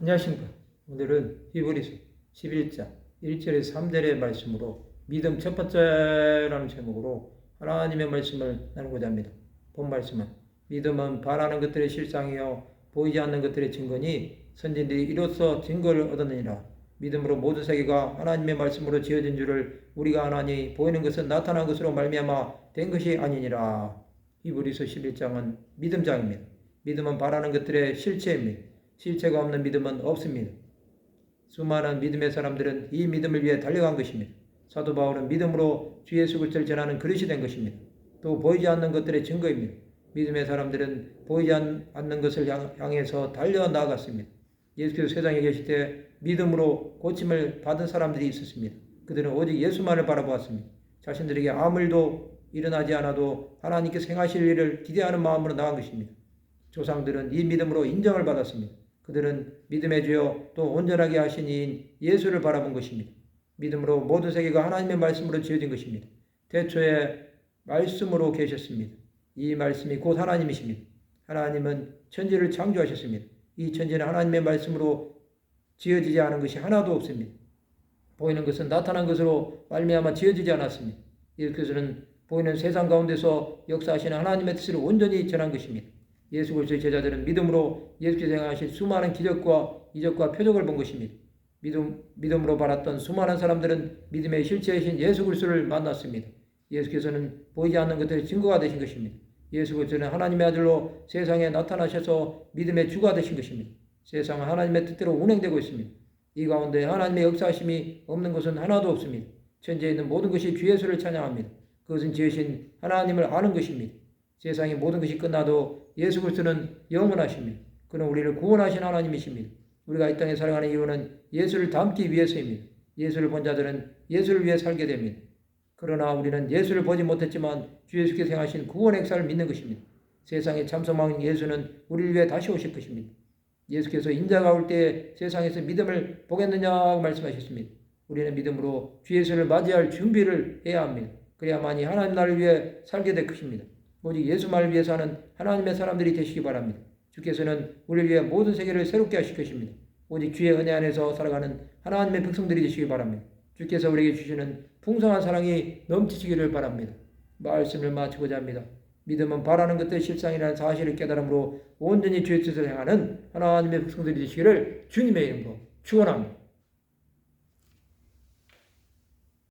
안녕하십니까. 오늘은 히브리서 11장 1절에서 3절의 말씀으로 믿음 첫 번째라는 제목으로 하나님의 말씀을 나누고자 합니다. 본 말씀은 믿음은 바라는 것들의 실상이요 보이지 않는 것들의 증거니 선진들이 이로써 증거를 얻었느니라. 믿음으로 모든 세계가 하나님의 말씀으로 지어진 줄을 우리가 아나니 보이는 것은 나타난 것으로 말미암아 된 것이 아니니라. 히브리서 11장은 믿음장입니다. 믿음은 바라는 것들의 실체입니다. 실체가 없는 믿음은 없습니다. 수많은 믿음의 사람들은 이 믿음을 위해 달려간 것입니다. 사도 바울은 믿음으로 주 예수 그리스도를 전하는 그릇이 된 것입니다. 또 보이지 않는 것들의 증거입니다. 믿음의 사람들은 보이지 않는 것을 향해서 달려나갔습니다. 예수께서 세상에 계실 때 믿음으로 고침을 받은 사람들이 있었습니다. 그들은 오직 예수만을 바라보았습니다. 자신들에게 아무 일도 일어나지 않아도 하나님께서 행하실 일을 기대하는 마음으로 나간 것입니다. 조상들은 이 믿음으로 인정을 받았습니다. 그들은 믿음의 주여 또 온전하게 하신 이인 예수를 바라본 것입니다. 믿음으로 모든 세계가 하나님의 말씀으로 지어진 것입니다. 태초에 말씀으로 계셨습니다. 이 말씀이 곧 하나님이십니다. 하나님은 천지를 창조하셨습니다. 이 천지는 하나님의 말씀으로 지어지지 않은 것이 하나도 없습니다. 보이는 것은 나타난 것으로 말미암아 지어지지 않았습니다. 예수께서는 보이는 세상 가운데서 역사하시는 하나님의 뜻을 온전히 전한 것입니다. 예수 그리스도의 제자들은 믿음으로 예수께서 행하신 수많은 기적과 이적과 표적을 본 것입니다. 믿음으로 바랐던 수많은 사람들은 믿음의 실체이신 예수 그리스도를 만났습니다. 예수께서는 보이지 않는 것들의 증거가 되신 것입니다. 예수 그리스도는 하나님의 아들로 세상에 나타나셔서 믿음의 주가 되신 것입니다. 세상은 하나님의 뜻대로 운행되고 있습니다. 이 가운데 하나님의 역사하심이 없는 것은 하나도 없습니다. 천지에 있는 모든 것이 주 예수를 찬양합니다. 그것은 지으신 하나님을 아는 것입니다. 세상의 모든 것이 끝나도 예수 그리스도는 영원하십니다. 그는 우리를 구원하신 하나님이십니다. 우리가 이 땅에 살아가는 이유는 예수를 닮기 위해서입니다. 예수를 본 자들은 예수를 위해 살게 됩니다. 그러나 우리는 예수를 보지 못했지만 주 예수께서 행하신 구원 행사를 믿는 것입니다. 세상의 참소망인 예수는 우리를 위해 다시 오실 것입니다. 예수께서 인자가 올 때 세상에서 믿음을 보겠느냐고 말씀하셨습니다. 우리는 믿음으로 주 예수를 맞이할 준비를 해야 합니다. 그래야만이 하나님 나라를 위해 살게 될 것입니다. 오직 예수만을 위해 사는 하나님의 사람들이 되시기 바랍니다. 주께서는 우리를 위해 모든 세계를 새롭게 하실 것입니다. 오직 주의 은혜 안에서 살아가는 하나님의 백성들이 되시기 바랍니다. 주께서 우리에게 주시는 풍성한 사랑이 넘치시기를 바랍니다. 말씀을 마치고자 합니다. 믿음은 바라는 것들의 실상이라는 사실을 깨달음으로 온전히 주의 뜻을 행하는 하나님의 백성들이 되시기를 주님의 이름으로 축원합니다.